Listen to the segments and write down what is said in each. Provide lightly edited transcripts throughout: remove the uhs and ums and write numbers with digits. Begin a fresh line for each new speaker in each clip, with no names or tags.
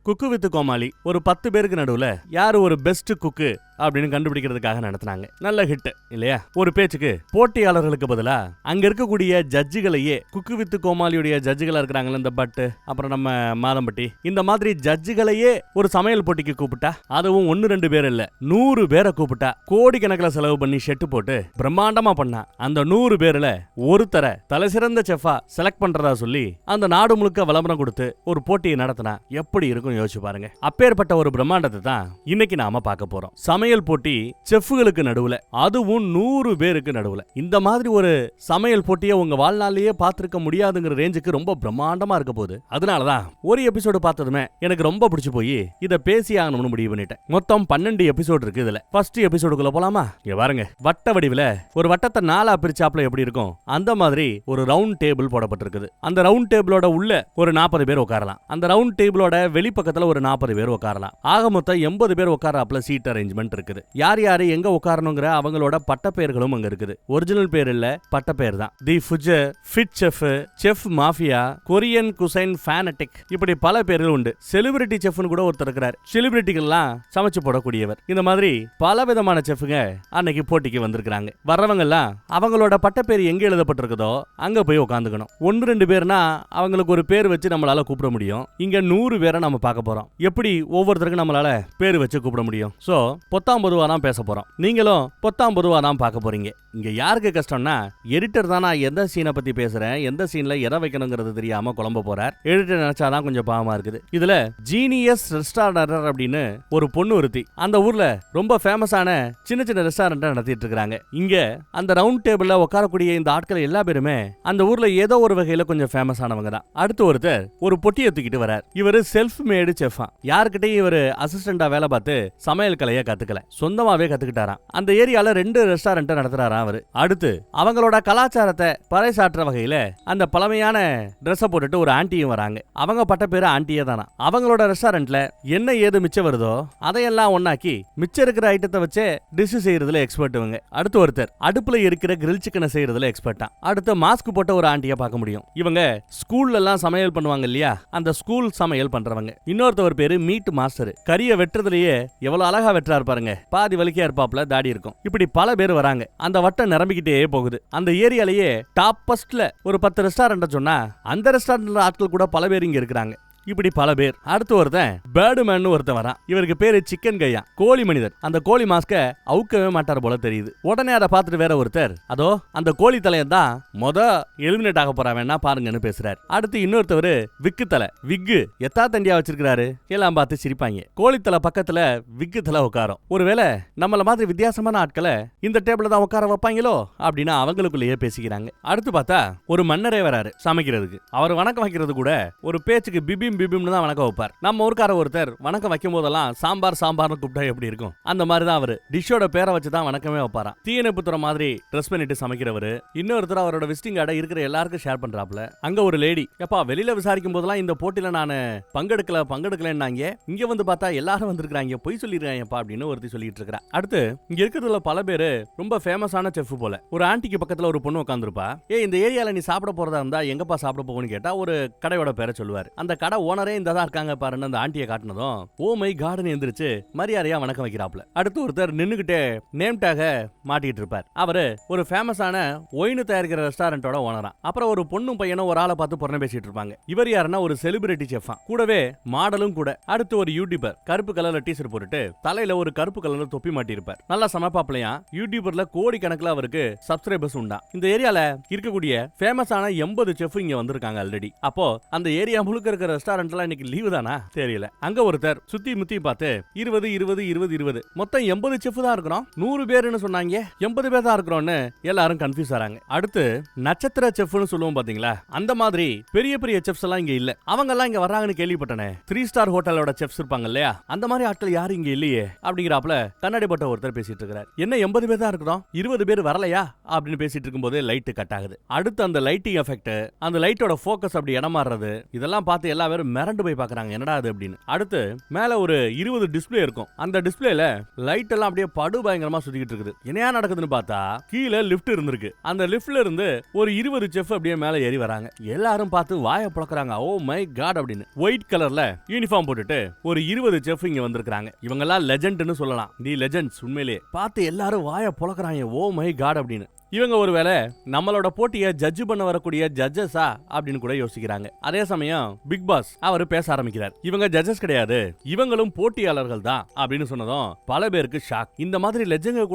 Cook with கோமாளி ஒரு 10 பேருக்கு நடுவுல யாரு ஒரு பெஸ்ட் குக்கு அப்படின்னு கண்டுபிடிக்கிறதுக்காக நடத்தினாங்க. நல்ல ஹிட் இல்லையா? ஒரு பேச்சுக்கு போட்டியாளர்களுக்கு பதிலா அங்க இருக்கக்கூடிய ஜட்ஜுகளையே குக்கு வித் கோமாளியுடைய ஜட்ஜுகளா இருக்கிறாங்களே, இந்த பட்டு அப்புறம் நம்ம மாதம்பட்டி, இந்த மாதிரி ஜட்ஜுகளையே ஒரு சமையல் போட்டிக்கு கூப்பிட்டா, அதுவும் 1-2 பேர் இல்ல 100 பேரை கூப்பிட்டா, கோடிக்கணக்கில் செலவு பண்ணி ஷெட்டு போட்டு பிரம்மாண்டமா பண்ணா. அந்த 100 பேர்ல ஒருத்தரை தலை சிறந்த செஃபா செலக்ட் பண்றதா சொல்லி அந்த நாடு முழுக்க விளம்பரம் கொடுத்து ஒரு போட்டியை நடத்தினா எப்படி இருக்கும் யோசிச்சு பாருங்க. அப்பேற்பட்ட ஒரு பிரம்மாண்டத்தை தான் இன்னைக்கு நாம பார்க்க போறோம். சமையல் போட்டி செஃப்களுக்கு நடுவுல, அதுவும் 100 பேருக்கு நடுவுல. இந்த மாதிரி ஒரு சமையல் போட்டியை உங்க வாழ்நாளிலேயே பார்த்திருக்க முடியாதுங்கிற ரேஞ்சுக்கு ரொம்ப பிரம்மாண்டமா இருக்க போகுது. அதனாலதான் ஒரு எபிசோடு பார்த்ததுமே எனக்கு ரொம்ப பிடிச்சு போய் இதை பேசி ஆகணும்னு முடிவு பண்ணிட்டேன். மொத்தம் 12 எபிசோடு இருக்கு. இதுல ஃபர்ஸ்ட் எபிசோடுக்குள்ள போலாமா? பாருங்க, வட்ட வடிவுல ஒரு வட்டத்தை 4ஆ பிரிச்சாப்ல எப்படி இருக்கும் அந்த மாதிரி ஒரு ரவுண்ட் டேபிள் போடப்பட்டிருக்குது. அந்த ரவுண்ட் டேபிளோட உள்ள ஒரு 40 பேர் உட்காரலாம். அந்த ரவுண்ட் டேபிளோட வெளிப்பக்கத்துல ஒரு 40 பேர் உட்காரலாம். ஆக மொத்தம் 80 பேர் உட்காராப்ல சீட் அரேஞ்ச்மெண்ட் இருக்குது. யார் யாரு எங்க உட்காரணுங்கிற அவங்களோட பட்ட பெயர்களும் அங்க இருக்குது. ஒரிஜினல் பேர் இல்ல, பட்ட பேர் தான். The fuser, fit chef, chef mafia, Korean cuisine fanatic, இப்படி பல பேர்கள் உண்டு. செலிபிரிட்டி செஃப்னு கூட ஒருத்தர் இருக்கிறார். செலிபிரிட்டிகள்லாம் சமைச்சு போடக்கூடியவர். இந்த மாதிரி பல விதமான செஃப்ங்க அன்னைக்கு போட்டிக்கு வந்திருக்காங்க. வர்றவங்க எல்லாம் அவங்களோட பட்ட பேர் எங்க எழுதப்பட்டிருக்குதோ அங்க போய் உட்காந்துக்கணும். 1-2 பேர்னா அவங்களுக்கு ஒரு பேர் வச்சு நம்மளால கூப்பிட முடியும். இங்க 100 பேரை நம்ம பார்க்க போறோம். எப்படி ஒவ்வொருத்தருக்கும் நம்மளால பேர் வச்சு கூப்பிட முடியும்? சோ பொத்தாம் பொதுவா தான் பேச போறோம். நீங்களும் பொத்தாம் பொதுவா தான் பார்க்க போறீங்க. இங்க யாருக்கு கஷ்டம்னா, எடிட்டர் தான் நான் எந்த சீனை பத்தி பேசுறேன், எந்த சீன்ல எதை வைக்கணுங்கிறது தெரியாம குழம்ப போறார். எடிட்டர் நினைச்சாதான் கொஞ்சம் பாவமா இருக்குது. இதுல ஜீனியஸ் ரெஸ்டாரண்ட் அப்படின்னு ஒரு பொண்ணு ஒருத்தி அந்த ஊர்ல ரொம்ப ஃபேமஸான சின்ன சின்ன ரெஸ்டாரண்ட் நடத்திட்டு இருக்காங்க. இங்க அந்த ரவுண்ட் டேபிள்ல உட்காரக்கூடிய இந்த ஆட்கள் எல்லா பேருமே அந்த ஊர்ல ஏதோ ஒரு வகையில கொஞ்சம் ஃபேமஸ் ஆனவங்க தான். அடுத்து ஒருத்தர் ஒரு பொட்டியை தூக்கிட்டு வரார். இவரு செல்ஃப் மேடு செஃபா. யாருக்கிட்டையும் இவரு அசிஸ்டண்டா வேலை பார்த்து சமையல் கலையை கத்துக்கல, சொந்தமாவே கத்துக்கிட்டாராம். அந்த ஏரியால 2 ரெஸ்டாரண்ட் நடத்துறாராம் அவரு. அடுத்து அவங்களோட கலாச்சாரத்தை பறைசாற்ற வகையில அந்த பழமையான ட்ரெஸ் போட்டுட்டு ஒரு ஆண்டியும் வராங்க. அவங்க பட்ட பேரு ஆண்டியே தானா. அவங்களோட ரெஸ்டாரண்ட்ல என்ன ஏது மிச்சம் வருதோ அதையெல்லாம் ஒன்னாக்கி மிச்சம் இருக்கிற ஐட்டத்தை வச்சு டிஷ் செய்யறதுல எக்ஸ்பர்ட் இவங்க. அடுத்து ஒருத்தர் அடுப்புல இருக்கிற கிரில் சிக்கனை செய்யறதுல எக்ஸ்பர்ட்டா. அடுத்து மாஸ்க் போட்ட ஒரு ஆண்டியை பார்க்க முடியும். இவங்க ஸ்கூல்ல எல்லாம் சமையல் பண்ணுவாங்க இல்லையா, அந்த ஸ்கூல் சமையல் பண்றவங்க. இன்னொருத்தவர் பேரு மீட் மாஸ்டர். கறியை வெட்டுறதுலயே எவ்வளவு அழகா வெட்டுறாரு பாருங்க. பாதி வலிக்கையா இருப்பாப்ல, தாடி இருக்கும். இப்படி பல பேர் வராங்க. அந்த வட்டம் நிரம்பிக்கிட்டே போகுது. அந்த ஏரியாலேயே டாப் ஃபர்ஸ்ட்ல ஒரு 10 ரெஸ்டாரண்ட் சொன்னா அந்த ரெஸ்டாரண்ட்ல ஆட்கள் கூட பல பேர் இங்க இருக்கிறாங்க. இப்படி பல பேர். அடுத்து ஒருத்தன் பேர்டுமேன் ஒருத்தன் வரான். இவருக்கு பேரு சிக்கன் கையா, கோழி மனிதர். அந்த கோழி மாஸ்க அவுக்கவே மாட்டார் போல தெரியுது. உடனே அதை பார்த்துட்டு வேற ஒருத்தர், அதோ அந்த கோழி தலையை தான் எலிமினேட் ஆக போறா, வேணா பாருங்கன்னு பேசுறாரு. அடுத்து இன்னொருத்தவர் விக்கு தலை, விக்கு எத்தா தண்டியா வச்சிருக்காரு. எல்லாம் பார்த்து சிரிப்பாங்க. கோழி தலை பக்கத்துல விக்கு தலை உட்காரும். ஒருவேளை நம்மள மாதிரி வித்தியாசமான ஆட்களை இந்த டேபிள்ல தான் உட்கார வைப்பாங்களோ அப்படின்னு அவங்களுக்குள்ளேயே பேசிக்கிறாங்க. அடுத்து பார்த்தா ஒரு மன்னரே வராரு சமைக்கிறதுக்கு. அவர் வணக்கம் வைக்கிறது கூட ஒரு பேச்சுக்கு பிபிம் பிபிம்னு தான் வணக்கம் வைப்பார். நம்ம ஊர்க்கார ஒருத்தர் வணக்கம் வைக்கும் போதெல்லாம் சாம்பார் சாம்பார்னு கூப்பிட்டா எப்படி இருக்கும், அந்த மாதிரி தான் அவரு டிஷ்ஷோட பேரை வச்சு தான் வணக்கமே வைப்பாராம். தீயணைப்புத்துறை மாதிரி ட்ரெஸ் பண்ணிட்டு சமைக்கிறவரு. இன்னொருத்தர் அவரோட விசிட்டிங் கார்டை இருக்கிற எல்லாருக்கும் ஷேர் பண்றாப்ல. அங்க ஒரு லேடி, எப்பா வெளியில விசாரிக்கும் போதெல்லாம் இந்த போட்டியில நான் பங்கெடுக்கலன்னாங்க, இங்க வந்து பார்த்தா எல்லாரும் வந்திருக்காங்க, பொய் சொல்லிருக்காங்கப்பா அப்படின்னு ஒருத்தி சொல்லிட்டு இருக்கா. அடுத்து இங்க இருக்கிறதுல பல பேரு ரொம்ப ஃபேமஸான செஃப் போல. ஒரு ஆண்டிக்கு பக்கத்துல ஒரு பொண்ணு உட்காந்துருப்பா. இந்த ஏரியால நீ சாப்பிட போறதா இருந்தா எங்கப்பா சாப்பிட போகணும்னு கேட்டா ஒரு கடையோட பேரை சொல்லுவார். அந்த கடை ஓனரே இந்த தான் இருக்காங்க பாருன்னு அந்த ஆண்டியை காட்டினதும் ஓ மை கார்டன் எந்திரிச்சு மரியாதையா வணக்கம் வைக்கிறாப்ல. அடுத்து ஒருத்தர் நின்னுகிட்டே நேம் டாக மாட்டிட்டு இருப்பார். அவரு ஒரு ஃபேமஸான ஒயின் தயாரிக்கிற ரெஸ்டாரண்டோட ஓனரா. அப்புறம் ஒரு பொண்ணும் பையனும் ஒரு ஆளை பார்த்து பொண்ணு பேசிட்டு இருப்பாங்க. இவர் யாருன்னா ஒரு செலிபிரிட்டி செஃபா, கூடவே மாடலும் கூட. அடுத்து ஒரு யூடியூபர், கருப்பு கலர்ல டீஷர்ட் போட்டுட்டு தலையில ஒரு கருப்பு கலர்ல தொப்பி மாட்டிருப்பார். நல்லா சமைப்பாப்லையா. யூடியூபர்ல கோடி கணக்குல அவருக்கு சப்ஸ்கிரைபர்ஸ் உண்டா. இந்த ஏரியால இருக்கக்கூடிய ஃபேமஸான 80 செஃப் இங்க வந்திருக்காங்க ஆல்ரெடி. அப்போ அந்த ஏரியா முழுக்க இருக்கிற ரெஸ்டாரண்ட்ல இன்னைக்கு லீவு தானா தெரியல. அங்க ஒருத்தர் சுத்தி முத்தி பார்த்து 20 20 20 20 மொத்தம் 80 செஃப் தான் இருக்கிறோம், 100 பேர்னு சொன்னாங்க, 80 பேர் தான் இருக்கிறோம்னு எல்லாரும் கன்ஃபியூஸ் ஆறாங்க. அடுத்து நட்சத்திர செஃப்னு சொல்லுவோம் பாத்தீங்களா, அந்த மாதிரி பெரிய பெரிய செஃப்ஸ் எல்லாம் இங்க இல்ல. அவங்க எல்லாம் இங்க வர்றாங்கன்னு கேள்விப்பட்டனே. 3 ஸ்டார் ஹோட்டலோட செஃப்ஸ் இருப்பாங்க இல்லையா, அந்த மாதிரி ஆட்கள் யாரும் இங்க இல்லையே அப்படிங்கிறாப்ல கண்ணாடி போட்ட ஒருத்தர் பேசிட்டு இருக்காரு. என்ன 80 பேர் தான் இருக்கிறோம், 20 பேர் வரலையா அப்படின்னு பேசிட்டு இருக்கும்போது லைட் கட் ஆகுது. அடுத்து அந்த லைட்டிங் எஃபெக்ட், அந்த லைட்டோட போக்கஸ் அப்படி இடமாறுறது, இதெல்லாம் பார்த்து எல்லா பேரும் பேர் மிரண்டு போய் பாக்குறாங்க, என்னடா அது அப்படின்னு. அடுத்து மேல ஒரு 20 டிஸ்பிளே இருக்கும். அந்த டிஸ்பிளேல லைட் எல்லாம் அப்படியே படு பயங்கரமா சுத்திக்கிட்டு இருக்குது. என்ன நடக்குதுன்னு பார்த்தா கீழே லிஃப்ட் இருந்திருக்கு. அந்த லிஃப்ட்ல இருந்து ஒரு 20 செஃப் அப்படியே மேல ஏறி வராங்க. எல்லாரும் பார்த்து வாயை புழக்கறாங்க, ஓ மை காட் அப்படின்னு. ஒயிட் கலர்ல யூனிஃபார்ம் போட்டுட்டு ஒரு 20 செஃப் இங்க வந்திருக்காங்க. இவங்க எல்லாம் லெஜெண்ட்னு சொல்லலாம், தி லெஜெண்ட்ஸ். உண்மையிலேயே பார்த்து எல்லாரும் வாயை புழக்கறாங்க, ஓ மை காட் அப்படின்னு. இவங்க ஒருவேளை நம்மளோட போட்டியை ஜட்ஜ் பண்ண வரக்கூடிய ஜட்ஜஸா அப்படின்னு கூட யோசிக்கிறாங்க. அதே சமயம் பிக் பாஸ் அவரு பேச ஆரம்பிக்கிறார், இவங்க ஜட்ஜஸ் கிடையாது, இவங்களும் போட்டியாளர்கள் தான் அப்படின்னு சொன்னதும் பல பேருக்கு ஷாக். இந்த மாதிரி லெஜெண்டுங்க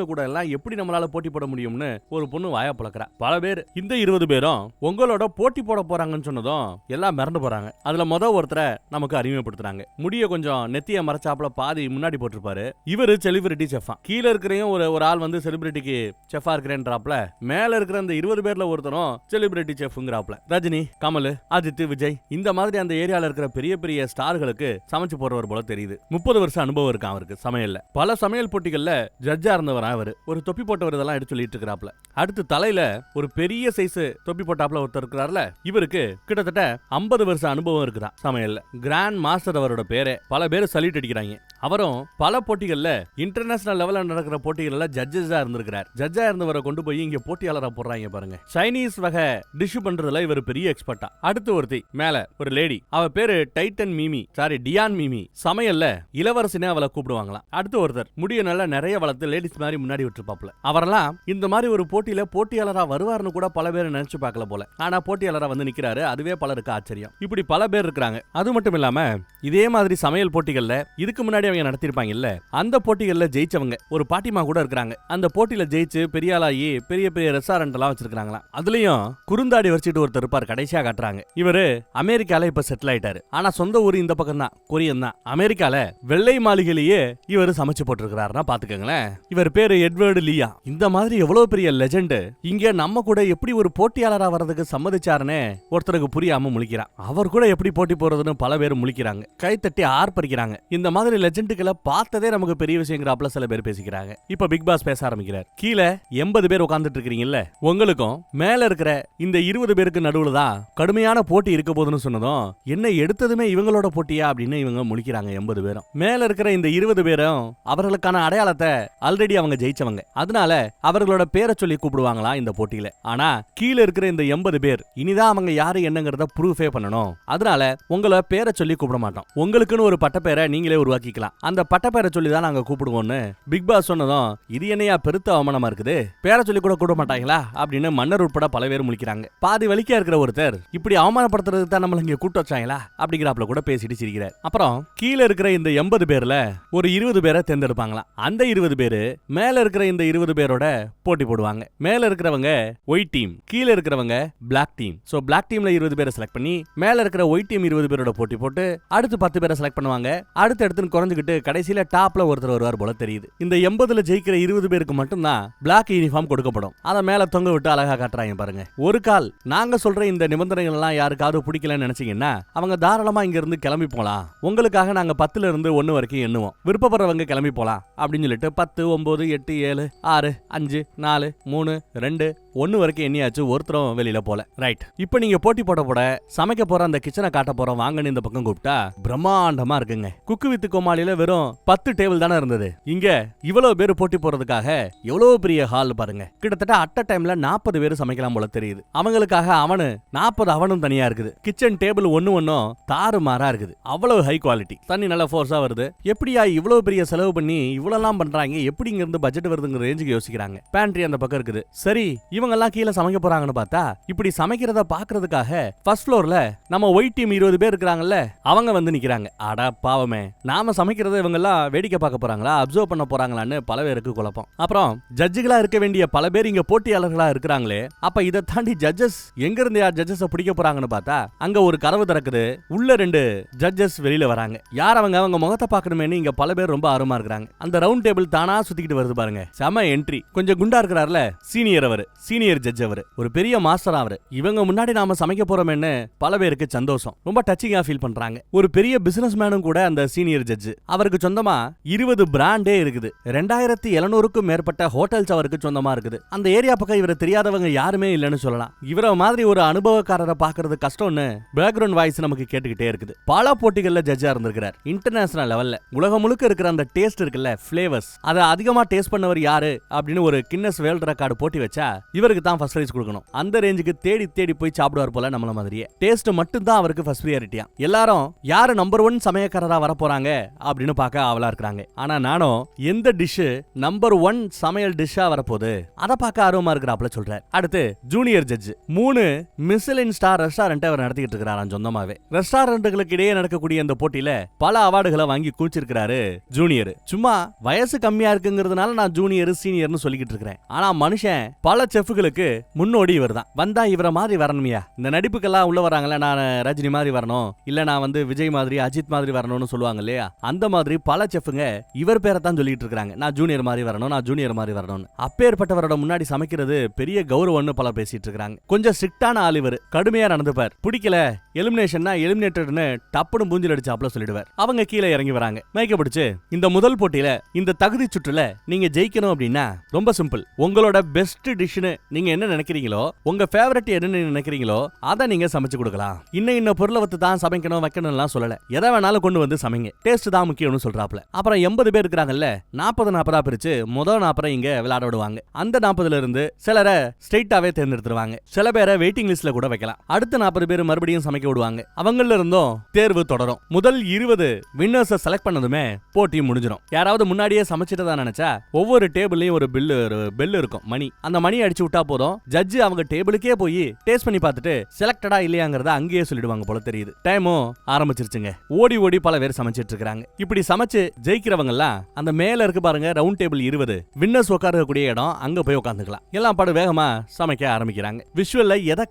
கூட எல்லாம் எப்படி நம்மளால போட்டி போட முடியும்னு ஒரு பொண்ணு வாயா புழக்கிறா. பல பேர் இந்த 20 பேரும் உங்களோட போட்டி போட போறாங்கன்னு சொன்னதும் எல்லாம் மிரண்டு போறாங்க. அதுல ஒருத்தரை நமக்கு அறிமுகப்படுத்துறாங்க. முடிய கொஞ்சம் நெத்திய மறைச்சாப்புல பாதி முன்னாடி போட்டிருப்பாரு. இவரு செலிபிரிட்டி செஃபா. கீழே இருக்கிறையும் ஒரு ஆள் வந்து செலிபிரிட்டிக்கு செஃபா இருக்கிறேன்றாப்ல, மேல இருக்கிற அந்த 20 பேர்ல ஒருத்தரும் செலிபிரிட்டி செஃப்ங்கறாப்ல. ரஜினி, கமல், அஜித், விஜய் இந்த மாதிரி அந்த ஏரியால இருக்கிற பெரிய பெரிய ஸ்டார்களுக்கு சமைச்சு போடுறவர் போல தெரியுது. 30 வருஷம் அனுபவம் இருக்கு அவருக்கு சமையல்ல. பல சமையல் போட்டிகள்ல ஜட்ஜா இருந்தவர் அவர். ஒரு தொப்பி போட்டவர் இதெல்லாம் எடுத்து சொல்லிட்டு இருக்கிறாப்ல. அடுத்து தலையில ஒரு பெரிய சைஸ் தொப்பி போட்டாப்ல ஒருத்தர் இருக்கிறார்ல, இவருக்கு கிட்டத்தட்ட 50 வருஷம் அனுபவம் இருக்குதான் சமையல்ல. கிராண்ட் மாஸ்டர் அவரோட பேரே. பல பேர் சல்யூட் அடிக்கிறாங்க. அவரும் பல போட்டிகள்ல இன்டர்நேஷனல் லெவல்ல நடக்கிற போட்டிகள்ல ஜட்ஜஸா இருந்திருக்கிறார். ஜட்ஜா இருந்தவரை கொண்டு போய் இங்க போட்டியாளரா போடுறாங்க பாருங்க. சைனீஸ் வகை டிஷ் பண்றதுல இவர் பெரிய எக்ஸ்பர்ட்டா. அடுத்து ஒருத்தி மேல ஒரு லேடி, அவ பேரு டியான் மீமி. சமையல்ல இளவரசினே அவளை கூப்பிடுவாங்களாம். அடுத்து ஒருத்தர் முடிய நல்லா நிறைய வளர்த்து லேடிஸ் மாதிரி முன்னாடி விட்டுருப்பாப்ல. அவரெல்லாம் இந்த மாதிரி ஒரு போட்டியில போட்டியாளரா வருவார்னு கூட பல பேர் நினைச்சு பார்க்கல போல. ஆனா போட்டியாளரா வந்து நிக்கிறாரு, அதுவே பலருக்கு ஆச்சரியம். இப்படி பல பேர் இருக்காங்க. அது மட்டும் இல்லாம இதே மாதிரி சமையல் போட்டிகள்ல இதுக்கு முன்னாடி அவங்க நடத்திருப்பாங்கல்ல, அந்த போட்டிகள்ல ஜெயிச்சவங்க ஒரு பாட்டிமா கூட இருக்காங்க. அந்த போட்டியில ஜெயிச்சு பெரிய ஆளாகி பெரிய பெரிய ரெஸ்டாரண்ட் எல்லாம் வச்சிருக்காங்களாம். அதுலயும் குறுந்தாடி வச்சுட்டு ஒருத்தர் இருப்பார், கடைசியா காட்டுறாங்க. இவரு அமெரிக்கால இப்ப செட்டில் ஆயிட்டாரு. ஆனா சொந்த ஊர் இந்த பக்கம் தான், கொரியன் தான். அமெரிக்கால வெள்ளை மாளிகையிலேயே இவரு சமைச்சு போட்டிருக்கிறாருன்னா பாத்துக்கங்களேன். இவர் பேரு எட்வர்டு லியா. இந்த மாதிரி எவ்வளவு பெரிய லெஜெண்ட் இங்க நம்ம கூட எப்படி ஒரு போட்டியாளரா வர்றதுக்கு சம்மதிச்சாருன்னு ஒருத்தருக்கு புரியாம முழிக்கிறான். அவர் கூட எப்படி போட்டி போறதுன்னு பல பேர் முழிக்கிறாங்க, கைத்தட்டி ஆர்ப்பரிக்கிறாங்க. இந்த மாதிரி லெஜெண்டுகளை பார்த்ததே நமக்கு பெரிய விஷயங்கிறாப்ல சில பேர் பேசிக்கிறாங்க. இப்ப பிக் பாஸ் பேச ஆரம்பிக்கிறார். கீழே 80 பேர் உட்கார்ந்துட்டு இருக்கீங்கல்ல, உங்களுக்கும் மேல இருக்கிற இந்த 20 பேருக்கு நடுவுல தான் கடுமையான போட்டி இருக்க போதுன்னு சொன்னதும், என்ன எடுத்ததுமே இவங்களோட போட்டியா அப்படின்னு இவங்க முழிக்கிறாங்க. 80 பேரும் மேல இருக்கிற இந்த 20 பேரும் அவர்களுக்கான அடையாளத்தை ஆல்ரெடி அவங்க ஜெயிச்சவங்க. அதனால அவர்களோட பேரை சொல்லி கூப்பிடுவாங்களா இந்த போட்டியில. ஆனா கீழே இருக்கிற இந்த 80 பேர் இனிதான் அவங்க யாரு என்னங்கறத ப்ரூஃபே பண்ணணும். அதனால உங்களை பேரை சொல்லி கூப்பிட மாட்டோம், உங்களுக்குன்னு ஒரு பட்ட பேரை நீங்களே உருவாக்கிக்கலாம். அந்த பட்ட பேரை சொல்லி தான் நாங்க கூப்பிடுவோம்னு பிக் பாஸ் சொன்னதும், இது என்னையா பெருத்த அவமானமா இருக்குது, பேரை சொல்லி கூட கூப்பிட மாட்டாங்களா அப்படின்னு மன்னர் உட்பட பல பேர் முழிக்கிறாங்க. பாதி வலிக்கா இருக்கிற ஒருத்தர் இப்படி அவமானப்படுத்துறதுக்கு தான் நம்மள இங்க கூட்ட வச்சாங்களா அப்படிங்கிறாப்ல கூட பேசிட்டு சிரிக்கிறார். அப்புறம் கீழே இருக்கிற இந்த 80 பேர்ல ஒரு 20 பேரை தேர்ந்தெடுப்பாங்களாம். அந்த 20 பேரு மேல இருக்கிற இந்த 20 பேரோட போட்டி போடுவாங்க. மேல இருக்கிறவங்க ஒயிட் டீம், கீழே இருக்கிறவங்க பிளாக் டீம். சோ பிளாக் டீம்ல 20 பேரை செலக்ட் பண்ணி மேல இருக்கிற ஒயிட் டீம் 20 பேரோட போட்டி போட்டு அடுத்து 10 பேரை செலக்ட் பண்ணுவாங்க. அடுத்து குறைஞ்சுக்கிட்டு கடைசியில டாப்ல ஒருத்தர் வருவார் போல தெரியுது. இந்த 80ல ஜெயிக்கிற 20 பேருக்கு மட்டும்தான் பிளாக் யூனிஃபார்ம் கொடுக்கப்படும். அத மேல தொங்க விட்டு அழகா காட்டுறாங்க பாருங்க. ஒரு கால் நாங்க சொல்ற இந்த நிபந்தனைகள் எல்லாம் யாருக்காவது பிடிக்கலன்னு நினைச்சீங்கன்னா அவங்க தாராளமா இங்க இருந்து கிளம்பி போலாம். உங்களுக்காக நாங்க 10ல இருந்து 1 வரைக்கும் எண்ணுவோம், விருப்பப்படுறவங்க கிளம்பி போலாம் அப்படின்னு சொல்லிட்டு 10, 9, 8, 7, 6, 5, 4, 3, 2, 1 வரைக்கும் எண்ணியாச்சு. ஒருத்தரும் வெளியில போல. ரைட், இப்ப நீங்க போட்டி போட சமைக்க போற அந்த கிச்சனை காட்ட போறோம் வாங்கன்னு இந்த பக்கம் கூப்பிட்டா பிரம்மாண்டமா இருக்குங்க. குக்கு வித் கோமாளியில வெறும் 10 டேபிள் தானே இருந்தது. இங்க இவ்வளவு பேர் போட்டி போறதுக்காக எவ்வளவு பெரிய ஹால் பாருங்க. கிட்டத்தட்ட அட் அ டைம்ல 40 பேர் சமைக்கலாம் போல தெரியுது. அவங்களுக்காக 40 அவனும் தனியா இருக்குது. கிச்சன் டேபிள் ஒன்னும் தாறுமாறா இருக்குது. அவ்வளவு ஹை குவாலிட்டி. தண்ணி நல்ல ஃபோர்ஸா வருது. எப்படியா இவ்வளவு பெரிய செலவு பண்ணி இவ்வளவு பண்றாங்க, எப்படி இங்க இருந்து பட்ஜெட் வருதுங்கிற ரேஞ்சுக்கு யோசிக்கிறாங்க. பேண்ட்ரி அந்த பக்கம் இருக்குது. சரி, இவங்க எல்லாம் கீழே சமைக்க போறாங்கன்னு பார்த்தா இப்படி சமைக்கிறத பாக்குறதுக்காக ஃபர்ஸ்ட் ஃப்ளோர்ல நம்ம ஒயிட் டீம் 20 பேர் இருக்காங்கல்ல, அவங்க வந்து நிக்கிறாங்க. அட பாவமே, நாம சமைக்கிறத இவங்க எல்லாம் வேடிக்கை பார்க்க போறாங்களா, அப்சர்வ் பண்ண போறாங்களான்னு பல பேருக்கு குழப்பம். அப்புறம் ஜட்ஜுகளா இருக்க வேண்டிய பல பேர் இங்க போட்டியாளர்களா இருக்கிறாங்களே, அப்ப இதை தாண்டி ஜட்ஜஸ் எங்க இருந்து யார் ஜட்ஜஸ் பிடிக்க போறாங்கன்னு பார்த்தா அங்க ஒரு கதவு திறக்குது. உள்ள 2 ஜட்ஜஸ் வெளியில வராங்க. யார் அவங்க முகத்தை பார்க்கணுமேனு இங்க பல பேர் ரொம்ப ஆர்வமா இருக்காங்க. அந்த ரவுண்ட் டேபிள் தானா சுத்திக்கிட்டு வருது பாருங்க. செம என்ட்ரி. கொஞ்சம் குண்டா இருக்கிறார்ல சீனியர், அவர் சீனியர் ஜட்ஜ் அவரு, ஒரு பெரிய மாஸ்டர் அவரு. இவங்க முன்னாடி நாம சமைக்க போறோம்னு பல பேருக்கு சந்தோஷம், ரொம்ப டச்சிங்கா ஃபீல் பண்றாங்க. ஒரு பெரிய பிசினஸ் மேனும் கூட அந்த சீனியர் ஜட்ஜ். அவருக்கு சொந்தமா 20 பிராண்டே இருக்குது. 2700க்கும் மேற்பட்ட ஹோட்டல்ஸ் அவருக்கு சொந்தமா இருக்குது. அந்த ஏரியா பக்கம் இவரை தெரியாதவங்க யாருமே இல்லைன்னு சொல்லலாம். இவர மாதிரி ஒரு அனுபவக்காரரை பாக்குறது கஷ்டம்னு பேக்ரவுண்ட் வாய்ஸ் நமக்கு கேட்டுக்கிட்டே இருக்குது. பல போட்டிகள்ல ஜட்ஜா இருந்திருக்கிறார். இன்டர்நேஷனல் லெவல்ல உலகம் முழுக்க இருக்கிற அந்த டேஸ்ட் இருக்குல்ல, ஃபிளேவர்ஸ், அதை அதிகமா டேஸ்ட் பண்ணவர் யாரு அப்படின்னு ஒரு கின்னஸ் வேர்ல்ட் ரெக்கார்டு போட்டி வச்சா இவருக்கு தான் ஃபர்ஸ்ட் பிரைஸ் கொடுக்கணும். அந்த ரேஞ்சுக்கு தேடி தேடி போய் சாப்பிடுவார் போல நம்மள மாதிரியே. டேஸ்ட் மட்டும் தான் அவருக்கு ஃபர்ஸ்ட் பிரியாரிட்டியா. எல்லாரும் யாரு நம்பர் 1 சமையக்காரரா வர போறாங்க அப்படின்னு பார்க்க ஆவலா இருக்காங்க. ஆனா நானும் எந்த டிஷ் நம்பர் 1 சமையல் டிஷ்ஷா வரப்போகுது அதை பார்க்க ஆர்வமா இருக்கிறாப்ல சொல்றார். அடுத்து junior judge. 3 Michelin star restaurant அவர் நடத்திட்டு இருக்கிறாராம் சொந்தமாவே. ரெஸ்டாரண்ட்டுகளுக்கு இடையே நடக்கக்கூடிய இந்த போட்டியில பல அவார்டுகளை வாங்கி குளிச்சிருக்கிறாரு ஜூனியர். சும்மா வயசு கம்மியா இருக்குங்கிறதுனால நான் ஜூனியர் சீனியர்னு சொல்லிக்கிட்டு இருக்கிறேன். ஆனா மனுஷன் பல செஃப்களுக்கு முன்னோடி இவர் தான். வந்தா இவர மாதிரி வரணுமியா, இந்த நடிப்புக்கெல்லாம் உள்ள வராங்களே, நான் ரஜினி மாதிரி வரணும், இல்ல நான் விஜய் மாதிரி அஜித் மாதிரி வரணும்னு சொல்லுவாங்க இல்லையா, அந்த மாதிரி பல செஃப்ங்க இவர் பேரை தான் சொல்லிட்டு இருக்காங்க. நான் ஜூனியர் மாதிரி வரணும், நான் ஜூனியர் மாதிரி வரணும்னு. அப்பேற்பட்டவரோட முன்னாடி சமைக்கிறது பெரிய கௌரவம்னு பல பேசிட்டு இருக்காங்க. கொஞ்சம் ஸ்ட்ரிக்டான ஆள் இவர், கடுமையா நடந்துப்பார். பிடிக்கல எலிமினேஷன்னா எலிமினேட்டட்னு டப்புன்னு மூஞ்சில் அடிச்சாப்ல சொல்லிடுவார். அவங்க கீழே இறங்கி வராங்க. மயக்க பிடிச்சு இந்த முதல் போட்டியில இந்த தகுதி சுற்றுல நீங்க ஜெயிக்கணும் அப்படின்னா ரொம்ப சிம்பிள். உங்களோட பெஸ்ட் டிஷ்னு நீங்க என்ன நினைக்கிறீங்களோ, உங்க ஃபேவரட் என்னன்னு நினைக்கிறீங்களோ அதை நீங்க சமைச்சு கொடுக்கலாம். இன்ன பொருளை வச்சு தான் சமைக்கணும் வைக்கணும்லாம் சொல்லல, எதை வேணாலும் கொண்டு வந்து சமைங்க, டேஸ்ட் தான் முக்கியம்னு சொல்றாப்ல. அப்புறம் 80 பேர் இருக்கிறாங்கல்ல, 40 பிரிச்சு முதல் 40 இங்க விளையாட விடுவாங்க. அந்த 40ல இருந்து சிலரை ஸ்ட்ரெயிட்டாவே தேர்ந்தெடுத்துருவாங்க. சில பேரை வெயிட்டிங் லிஸ்ட்ல கூட வைக்கலாம். அடுத்த 40 பேர் மறுபடியும் சமைக்க விடுவாங்க. அவங்கள இருந்தும் தேர்வு தொடரும். முதல் 20 வின்னர்ஸை செலக்ட் பண்ணதுமே போட்டி முடிஞ்சிடும். யாராவது முன்னாடியே சமைச்சிட்டு தான் நினைச்சா ஒவ்வொரு டேபிள்லயும் ஒரு பெல் இருக்கும், மணி. அந்த மணி அடிச்சு விட்டா போதும், ஜட்ஜ் அவங்க டேபிளுக்கே போய் டேஸ்ட் பண்ணி பார்த்துட்டு செலக்டடா இல்லையாங்கிறத அங்கேயே சொல்லிடுவாங்க போல தெரியுது. டைமும் ஆரம்பிச்சிருச்சுங்க. ஓடி ஓடி பல பேர் சமைச்சிட்டு இருக்காங்க. இப்படி சமைச்சு ஜெயிக்கிறவங்க எல்லாம் அந்த மேல இருக்கு பாருங்க ரவுண்ட் டேபிள் 20 வின்னர்ஸ் உட்காரக்கூடிய இடம், அங்க போய் உட்காந்துக்கலாம். எல்லாம் பாடு வேகமா சமைக்க ஆரம்பிக்கிறாங்க. விஷுவல்ல எதை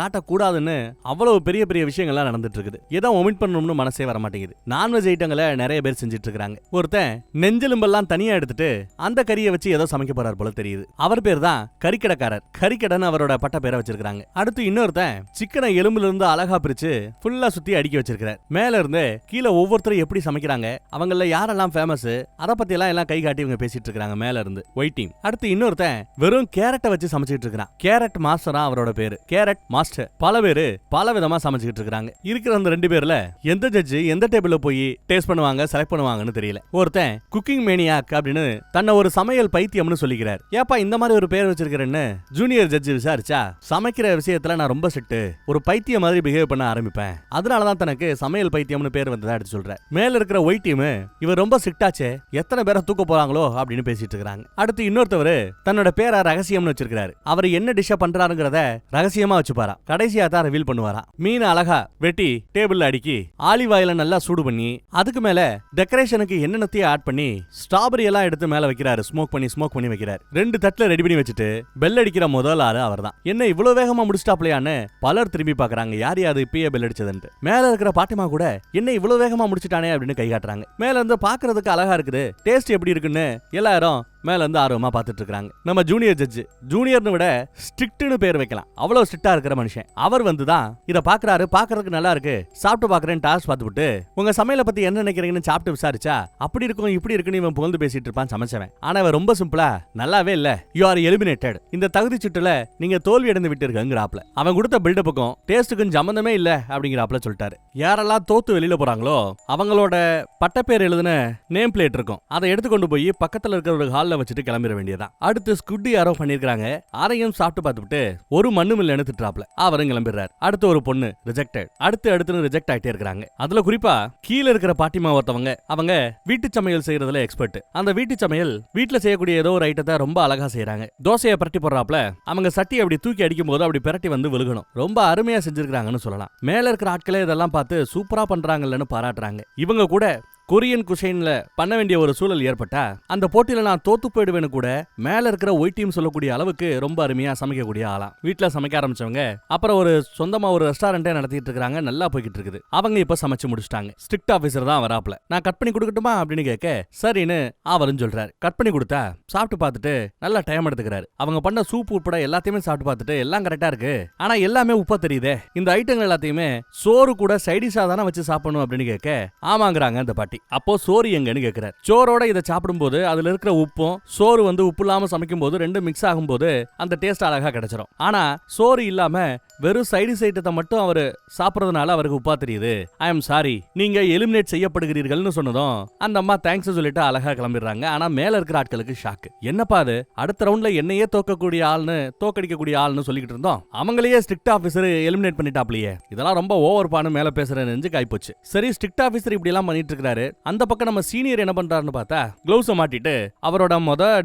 காட்ட கூடாதுன்னு அவ்வளவு பெரிய பெரிய விஷயங்கள்லாம் நடந்துட்டு இருக்குது. எதை ஒமிட் பண்ணணும்னு மனசே வர மாட்டேங்குது. நான்வெஜ் ஐட்டங்களை நிறைய பேர் செஞ்சிட்டு இருக்காங்க. ஒருத்தன் நெஞ்செலும்பெல்லாம் தனியா எடுத்துட்டு அந்த கறியை வச்சு ஏதோ சமைக்க போறார் போல தெரியுது. அவர் பேர் தான் கறிக்கடைக்காரர். கறிக்கடன் அவரோட பட்ட பேரை வச்சிருக்காங்க. அடுத்து இன்னொருத்தன் சிக்கனை எலும்புல இருந்து அழகா பிரிச்சு ஃபுல்லா சுத்தி அடுக்கி வச்சிருக்கார். மேல இருந்து கீழே ஒவ்வொருத்தரும் எப்படி சமைக்கிறாங்க, அவங்கள யாரெல்லாம் ஃபேமஸ், அத பத்தி எல்லாம் கை காட்டி இவங்க பேசிட்டு இருக்காங்க மேல இருந்து ஒயிட் டீம். அடுத்து இன்னொருத்தன் வெறும் கேரட்டை வச்சு சமைச்சிட்டு இருக்கான். கேரட் மாஸ்டரா அவரோட பேரு, கேரட் மாஸ்டர். பல பேரு பல விதமா சமைச்சிட்டு இருக்காங்க. இருக்கிற அந்த 2 பேர்ல எந்த ஜட்ஜ் எந்த டேபிள்ல போய் டேஸ்ட் பண்ணுவாங்க செலக்ட் பண்ணுவாங்கன்னு தெரியல. ஒருத்தன் குக்கிங் மேனியாக் அப்படின்னு தன்னை ஒரு சமையல் பைத்தியம்னு சொல்லிக்கிறார். ஏப்பா இந்த மாதிரி ஒரு பேர் வச்சிருக்கிறேன்னு ஜூனியர் ஜட்ஜ் விசாரிச்சா, சமைக்கிற விஷயத்துல நான் ரொம்ப செட்டு, ஒரு பைத்திய மாதிரி பிஹேவ் பண்ண ஆரம்பிப்பேன், அதனாலதான் தனக்கு சமையல் பைத்தியம்னு பேர் வந்ததா எடுத்து சொல்றார். மேல இருக்கிற ஒயிட் டீம் இவர் ரொம்ப சிக்டாச்சே, எத்தனை பேரை தூக்க போறாங்களோ அப்படின்னு பேசிட்டு இருக்காங்க. அடுத்து இன்னொருத்தவர் தன்னோட பேரை ரகசியம்னு வச்சிருக்காரு. அவர் என்ன டிஷ்ஷ பண்றாருங்கிறத ரகசியமா வச்சுப்பாரா. கடைசியா தான் ரிவீல் பண்ணுவாரா. மீன் அழகா வெட்டி டேபிள்ல அடுக்கி ஆலிவ் ஆயில நல்லா சூடு பண்ணி அதுக்கு மேல டெக்கரேஷனுக்கு என்னென்னத்தையும் ஆட் பண்ணி ஸ்ட்ராபெரி எல்லாம் எடுத்து மேல வைக்கிறாரு. ஸ்மோக் பண்ணி வைக்கிறார். 2 தட்டுல ரெடி பண்ணி வச்சுட்டு பெல் அடிக்கிற முதல் ஆளு அவர் தான். என்ன இவ்வளவு வேகமா முடிச்சிட்டாப்லையான்னு பலர் திரும்பி பாக்குறாங்க. யார் யாரு இப்பயே பெல் அடிச்சதுன்னு. மேல இருக்கிற பாட்டிமா கூட என்ன இவ்வளவு வேகமா முடிச்சிட்டானே அப்படின்னு கை காட்டுறாங்க. மேல இருந்து பாக்குறதுக்கு அழகா இருக்குது, டேஸ்ட் எப்படி இருக்குன்னு எல்லாரும் மேல இருந்து ஆர்வமா பாத்துட்டு இருக்காங்க. நம்ம ஜூனியர் ஜட்ஜ், ஜூனியர்னு விட ஸ்ட்ரிக்ட்னு பேர் வைக்கலாம், அவ்வளவு ஸ்ட்ரிக்டா இருக்கிற மனுஷன். அவர் தான் இத பாக்குறாரு. பாக்குறதுக்கு நல்லா இருக்கு, சாப்பிட்டு பாக்குறேன் டாஸ் பார்த்துட்டு உங்க சமையலை பத்தி என்ன நினைக்கிறீங்கன்னு சாப்பிட்டு விசாரிச்சா அப்படி இருக்கும் இப்படி இருக்குன்னு இவன் புகழ்ந்து பேசிட்டு இருப்பான் சமைச்சவன். ஆனா இவன் ரொம்ப சிம்பிளா, நல்லாவே இல்ல, யூ ஆர் எலிமினேட்டட், இந்த தகுதி சுற்றுல நீங்க தோல்வி அடைந்து விட்டு இருக்கங்கிறாப்ல. அவன் கொடுத்த பில்டப்புக்கும் டேஸ்டுக்கும் சம்பந்தமே இல்ல அப்படிங்கிறாப்ல சொல்லிட்டாரு. யாரெல்லாம் தோத்து வெளியில போறாங்களோ அவங்களோட பட்டப்பேர் எழுதுன நேம் பிளேட் இருக்கும், அதை எடுத்துக்கொண்டு போய் பக்கத்துல இருக்கிற ஒரு ஹால் வச்சுட்டு கிளம்பிட வேண்டியதான். அடுத்து ஸ்குட் யாரோ பண்ணிருக்காங்க, அதையும் சாப்பிட்டு பார்த்துட்டு ஒரு மண்ணும் இல்லைன்னு திட்டுறாப்ல. அவரும் கிளம்பிடுறாரு. அடுத்து ஒரு பொண்ணு ரிஜெக்டட், அடுத்து ரிஜெக்ட் ஆயிட்டே இருக்காங்க. அதுல குறிப்பா கீழே இருக்கிற பாட்டிமா ஒருத்தவங்க, அவங்க வீட்டு சமையல் செய்யறதுல எக்ஸ்பர்ட். அந்த வீட்டு சமையல் வீட்டுல செய்யக்கூடிய ஏதோ ஒரு ஐட்டத்தை ரொம்ப அழகா செய்யறாங்க. தோசையை பிரட்டி போடுறாப்ல, அவங்க சட்டி அப்படி தூக்கி அடிக்கும் போது அப்படி பிரட்டி வந்து விழுகணும். ரொம்ப அருமையா செஞ்சிருக்காங்கன்னு சொல்லலாம். மேல இருக்கிற ஆட்களே இதெல்லாம் பார்த்து சூப்பரா பண்றாங்கன்னு பாராட்டுறாங்க. இவங்க கூட கொரியன் குஷைன்ல பண்ண வேண்டிய ஒரு சூழல் ஏற்பட்டா அந்த போட்டியில நான் தோத்து போயிடுவேன்னு கூட மேல இருக்கிற ஒயிட் டீம் சொல்லக்கூடிய அளவுக்கு ரொம்ப அருமையா சமைக்கக்கூடிய ஆளாம். வீட்டுல சமைக்க ஆரம்பிச்சவங்க அப்புறம் ஒரு சொந்தமா ஒரு ரெஸ்டாரண்டே நடத்திட்டு இருக்காங்க. நல்லா போய்கிட்டு இருக்குது. அவங்க இப்ப சமைச்சு முடிச்சிட்டாங்க. ஸ்ட்ரிக்ட் ஆபீசர் தான் வராப்ல. நான் கட் பண்ணி கொடுக்கட்டுமா அப்படின்னு கேட்க சரின்னு அவரும் சொல்றாரு. கட் பண்ணி கொடுத்தா சாப்பிட்டு பார்த்துட்டு நல்லா டைம் எடுத்துக்கிறாரு. அவங்க பண்ண சூப் உட்பட எல்லாத்தையுமே சாப்பிட்டு பார்த்துட்டு எல்லாம் கரெக்டா இருக்கு, ஆனா எல்லாமே உப்பா தெரியுதே, இந்த ஐட்டங்கள் எல்லாத்தையுமே சோறு கூட சைடிஷா தானே வச்சு சாப்பிடணும் அப்படின்னு கேட்க ஆமாங்கிறாங்க அந்த பாட்டி. அப்போ சோறு எங்கன்னு கேட்கிறாரு. சோரோட இதை சாப்பிடும்போது அதுல இருக்கிற உப்பும் சோறு உப்பு இல்லாம சமைக்கும் போது ரெண்டும் மிக்ஸ் ஆகும்போது அந்த டேஸ்ட் அழகா கிடைச்சிரும். ஆனா சோறு இல்லாம வெறும் சைடிஷ் ஐட்டத்தை மட்டும் அவரு சாப்பிடுறதுனால அவருக்கு உப்பா தெரியுது. ஐ எம் சாரி, நீங்க எலிமினேட் செய்யப்படுகிறீர்கள்னு சொன்னதும் அந்த அம்மா தேங்க்ஸ் சொல்லிட்டு அழகா கிளம்பிடுறாங்க. ஆனா மேல இருக்கிற ஆட்களுக்கு ஷாக்கு. என்னப்பா அது, அடுத்த ரவுண்ட்ல என்னையே தோக்கக்கூடிய ஆள்னு சொல்லிக்கிட்டு இருந்தோம், அவங்களையே ஸ்ட்ரிக்ட் ஆபீசர் எலிமினேட் பண்ணிட்டாப்லையே, இதெல்லாம் ரொம்ப ஓவர் பானு மேல பேசுற நெஞ்சு காய்ப்போச்சு. சரி, ஸ்ட்ரிக்ட் ஆபீசர் இப்படி எல்லாம் பண்ணிட்டு இருக்காரு. அந்த பக்கம் நம்ம சீனியர் என்ன பண்றாருன்னு பார்த்தா க்ளவுஸ மாட்டிட்டு அவரோட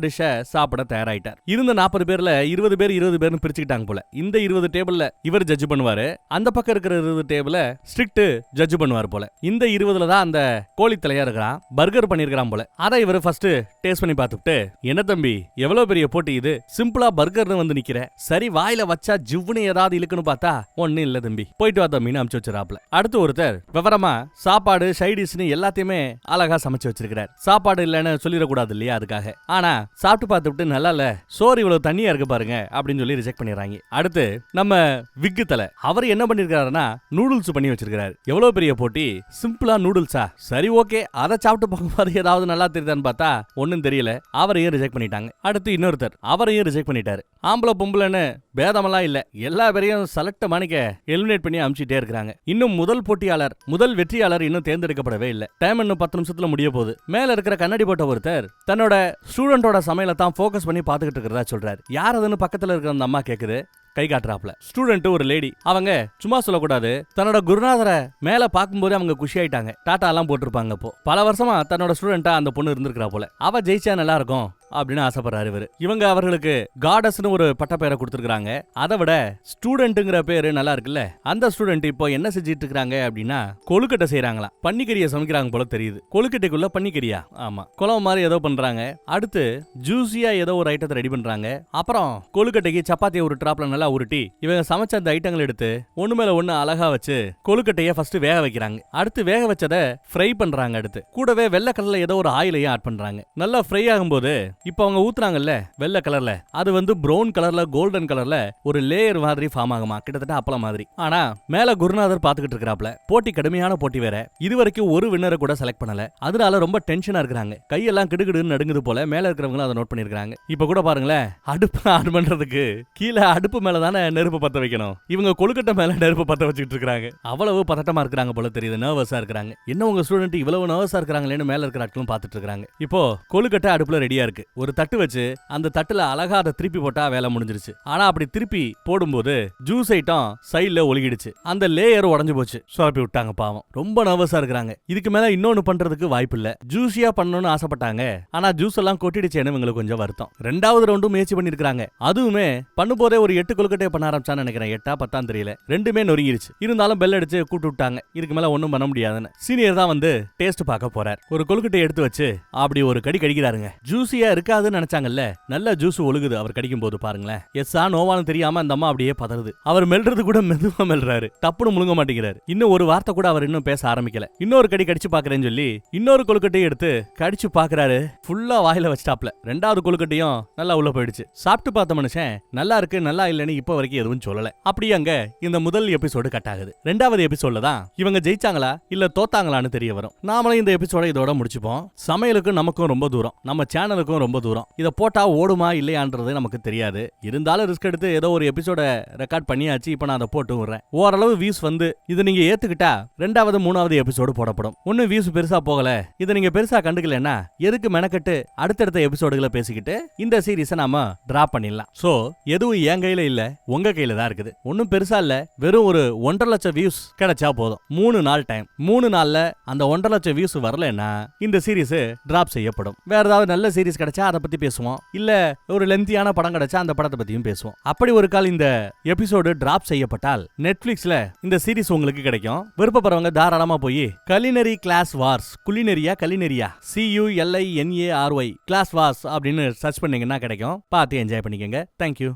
டிஷ்ஷ சாப்பிட தயாராயிட்டார். இருந்த 40 பேர்ல 20 பேர் 20 பேர்னு பிரிச்சுக்கிட்டாங்க போல. இந்த 20 டேபிள்ல இவர் ஜட்ஜ் பண்ணுவாரு, அந்த பக்கம் இருக்கிற 20 டேபிள்ல ஸ்ட்ரிக்ட் ஜட்ஜ் பண்ணுவார் போல. இந்த 20ல தான் அந்த கோழி தலையா இருக்கிறான், பர்கர் பண்ணிருக்கான் போல. அதை இவர் ஃபர்ஸ்ட் டேஸ்ட் பண்ணி பார்த்துட்டு, என்ன தம்பி எவ்வளவு பெரிய போட்டி இது, சிம்பிளா பர்கர்னு வந்து நிக்கிற, சரி வாயில வச்சா ஜிவ்னு ஏதாவது இழுக்குன்னு பார்த்தா ஒன்னும் இல்ல தம்பி, போயிட்டு வா தம்பின்னு அனுப்பிச்சு வச்சிருக்காப்ல. அடுத்து ஒருத்தர் விவரமா சாப்பாடு சைடிஷ்னு எல்லாத்தையுமே அழகா சமைச்சு வச்சிருக்கிறார். சாப்பாடு இல்லன்னு சொல்லிடக்கூடாது இல்லையா, அதுக்காக. ஆனா சாப்பிட்டு பார்த்துட்டு நல்லா இல்ல, சோறு இவ்வளவு தண்ணியா இருக்கு பாருங்க அப்படின்னு சொல்லி ரிஜெக்ட் பண்ணிடுறாங்க. அடுத்து நம்ம விக்கு தலை, அவர் என்ன பண்ணிருக்காருன்னா நூடுல்ஸ் பண்ணி வச்சிருக்காரு. எவ்வளவு பெரிய போட்டி, சிம்பிளா நூடுல்ஸா, சரி ஓகே அதை சாப்பிட்டு பார்க்கும்போது ஏதாவது நல்லா தெரியுதான்னு பார்த்தா ஒன்னும் தெரியல, அவரையும் ரிஜெக்ட் பண்ணிட்டாங்க. அடுத்து இன்னொருத்தர், அவரையும் ரிஜெக்ட் பண்ணிட்டாரு. ஆம்பளை பொம்பளைன்னு பேதமெல்லாம் இல்ல, எல்லா பேரையும் செலக்ட் மாணிக்க எலிமினேட் பண்ணி அனுப்பிச்சிட்டே இருக்காங்க. இன்னும் முதல் வெற்றியாளர் இன்னும் தேர்ந்தெடுக்கப்படவே இல்ல. டைம் இன்னும் 10 நிமிஷத்துல முடிய போகுது. மேல இருக்கிற கண்ணாடி போட்ட ஒருத்தர் தன்னோட ஸ்டூடெண்டோட சமையலை தான் போக்கஸ் பண்ணி பாத்துக்கிட்டு இருக்கிறதா சொல்றாரு. யார் அதுன்னு பக்கத்துல இருக்கிற அந்த அம்மா கேக்குது. கை காட்டுறாப்ல. ஸ்டூடெண்ட் ஒரு லேடி, அவங்க சும்மா சொல்லக்கூடாது, தன்னோட குருநாதரை மேல பாக்கும்போது அவங்க குஷி ஆயிட்டாங்க. டாட்டா எல்லாம் போட்டிருப்பாங்க. அப்போ பல வருஷமா தன்னோட ஸ்டூடெண்டா அந்த பொண்ணு இருந்திருக்கிறா போல. அவ ஜெயிச்சா நல்லா இருக்கும் அப்படின்னு ஆசைப்படுறாரு இவரு. இவங்க அவர்களுக்கு காடஸ்னு ஒரு பட்ட பேரை கொடுத்திருக்காங்க. அதை விட ஸ்டூடெண்ட்ங்கிற பேரு நல்லா இருக்குல்ல. அந்த ஸ்டூடெண்ட் இப்போ என்ன செஞ்சிட்டு இருக்காங்க அப்படின்னா கொழுக்கட்டை செய்யறாங்களா. பன்னிக்கறியை சமைக்கிறாங்க போல தெரியுது. கொழுக்கட்டைக்குள்ள பன்னிக்கறியா, ஆமா, குழம்பு மாதிரி ஏதோ பண்றாங்க. அடுத்து ஜூசியா ஏதோ ஒரு ஐட்டத்தை ரெடி பண்றாங்க. அப்புறம் கொழுக்கட்டைக்கு சப்பாத்தியை ஒரு டிராப்ல நல்லா உருட்டி இவங்க சமைச்ச அந்த ஐட்டங்கள் எடுத்து ஒண்ணு மேல ஒண்ணு அழகா வச்சு கொழுக்கட்டைய ஃபர்ஸ்ட் வேக வைக்கிறாங்க. அடுத்து வேக வச்சதை ஃப்ரை பண்றாங்க. அடுத்து கூடவே வெள்ளை கலர்ல ஏதோ ஒரு ஆயிலையும் ஆட் பண்றாங்க. நல்லா ஃப்ரை ஆகும்போது இப்ப அவங்க ஊத்துறாங்கல்ல வெள்ளை கலர்ல, அது பிரவுன் கலர்ல கோல்டன் கலர்ல ஒரு லேயர் மாதிரி ஃபார்ம் ஆகுமா, கிட்டத்தட்ட அப்பளம் மாதிரி. ஆனா மேல குருநாதர் பாத்துக்கிட்டு இருக்கிறாப்ல. போட்டி கடுமையான போட்டி வேற. இதுவரைக்கும் ஒரு வின்னரை கூட செலக்ட் பண்ணல. அதனால ரொம்ப டென்ஷனா இருக்காங்க. கையெல்லாம் கிடுகிடுன்னு நடுங்குது போல. மேல இருக்கிறவங்க அதை நோட் பண்ணிருக்காங்க. இப்ப கூட பாருங்களேன், அடுப்பு ஆன் பண்றதுக்கு கீழே அடுப்பு மேல தானே நெருப்பு பத்த வைக்கணும், இவங்க கொழுக்கட்டை மேல நெருப்பு பத்த வச்சுட்டு இருக்காங்க. அவ்வளவு பதட்டமா இருக்கிறாங்க போல தெரியுது. நர்வஸா இருக்காங்க. என்ன உங்க ஸ்டூடெண்ட் இவ்வளவு நர்வஸா இருக்காங்களேன்னு மேல இருக்கிற ஆட்களும் பாத்துட்டு இருக்காங்க. இப்போ கொழுக்கட்டை அடுப்புல ரெடியா இருக்கு. ஒரு தட்டு வச்சு அந்த தட்டுல அழகா அதை திருப்பி போட்டா வேலை முடிஞ்சிருச்சு. ஆனா அப்படி திருப்பி போடும்போது ஜூஸ் ஐட்டம் சைடுல ஒழுகிடுச்சு. அந்த லேயர் உடைஞ்சு போச்சு. சுரப்பி விட்டாங்க பாவம். ரொம்ப நர்வஸா இருக்காங்க. இதுக்கு மேல இன்னொன்னு பண்றதுக்கு வாய்ப்பு இல்ல. ஜூஸியா பண்ணணும்னு ஆசைப்பட்டாங்க. ஆனா ஜூஸ் எல்லாம் கொட்டிடுச்சேன்னு இவங்களுக்கு கொஞ்சம் வருத்தம். 2வது ரவுண்டும் முயற்சி பண்ணிருக்காங்க. அதுவுமே பண்ணும்போதே ஒரு 8 கொழுக்கட்டையை பண்ண ஆரம்பிச்சான்னு நினைக்கிறேன். 8ஆ 10ஆன்னு தெரியல. ரெண்டுமே நொறுங்கிருச்சு. இருந்தாலும் பெல் அடிச்சு கூட்டு விட்டாங்க. இதுக்கு மேல ஒண்ணும் பண்ண முடியாதுன்னு சீனியர் தான் டேஸ்ட் பார்க்க போறார். ஒரு கொழுக்கட்டை எடுத்து வச்சு அப்படி ஒரு கடி கடிக்கிறாருங்க. ஜூஸியா இருக்காதுன்னு நினைச்சாங்கல்ல, நல்ல ஜூஸ் ஒழுகுது அவர் கடிக்கும் போது பாருங்களேன். எஸ்ஸா நோவான்னு தெரியாம அந்த அம்மா அப்படியே பதறுது. அவர் மெல்றது கூட மெதுவா மெல்றாரு. டப்புனு முழுங்க மாட்டேங்கிறாரு. இன்னும் ஒரு வார்த்தை கூட அவர் இன்னும் பேச ஆரம்பிக்கல. இன்னொரு கடி கடிச்சு பாக்குறேன்னு சொல்லி இன்னொரு கொழுக்கட்டையை எடுத்து கடிச்சு பாக்குறாரு. ஃபுல்லா வாயில வச்சுட்டாப்ல. 2வது கொழுக்கட்டையும் நல்லா உள்ள போயிடுச்சு. சாப்பிட்டு பார்த்த மனுஷன் நல்லா இருக்கு நல்லா இல்லன்னு இப்ப வரைக்கும் எதுவும் சொல்லல. அப்படி அங்க இந்த முதல் எபிசோடு கட் ஆகுது. 2வது எபிசோட்ல தான் இவங்க ஜெயிச்சாங்களா இல்ல தோத்தாங்களான்னு தெரிய வரும். நாமளும் இந்த எபிசோட இதோட முடிச்சுப்போம். சமையலுக்கு நமக்கும் ரொம்ப தூரம், நம்ம சேனலுக்கும் ரொம்ப தூரம். இத போட்டா ஓடுமா இல்லையான்றது நமக்கு தெரியாது. இருந்தாலும் ரிஸ்க் எடுத்து ஏதோ ஒரு எபிசோட ரெக்கார்ட் பண்ணியாச்சு. இப்ப நான் அதை போட்டு விடுறேன். ஓரளவு வியூஸ் இதை நீங்க ஏத்துக்கிட்டா 2வது 3வது எபிசோடு போடப்படும். ஒன்னும் வியூஸ் பெருசா போகல, இதை நீங்க பெருசா கண்டுக்கலன்னா எதுக்கு மெனக்கட்டு அடுத்தடுத்த எபிசோடுகளை பேசிக்கிட்டு இந்த சீரீஸை நாம டிராப் பண்ணிடலாம். சோ எதுவும் என் கையில இல்ல, உங்க கையில தான் இருக்குது. ஒன்னும் பெருசா இல்ல, வெறும் ஒரு 1.5 லட்சம் வியூஸ் கிடைச்சா போதும். 3 நாள் டைம். 3 நாள்ல அந்த 1.5 லட்சம் வியூஸ் வரலன்னா இந்த சீரீஸ் டிராப் செய்யப்படும். வேற ஏதாவது நல்ல சீரீஸ் கிடைச்சா கிடைச்சா அதை பத்தி பேசுவோம், இல்ல ஒரு லென்த்தியான படம் கிடைச்சா அந்த படத்தை பத்தியும் பேசுவோம். அப்படி ஒரு கால் இந்த எபிசோடு டிராப் செய்யப்பட்டால் நெட்ஃபிளிக்ஸ்ல இந்த சீரிஸ் உங்களுக்கு கிடைக்கும். விருப்பப்படுறவங்க தாராளமா போய் கலினரி கிளாஸ் வார்ஸ், குலினரியா கலினரியா CULINARY கிளாஸ் வார்ஸ் அப்படின்னு சர்ச் பண்ணீங்கன்னா கிடைக்கும். பார்த்து என்ஜாய் பண்ணிக்கங்க. தேங்க்யூ.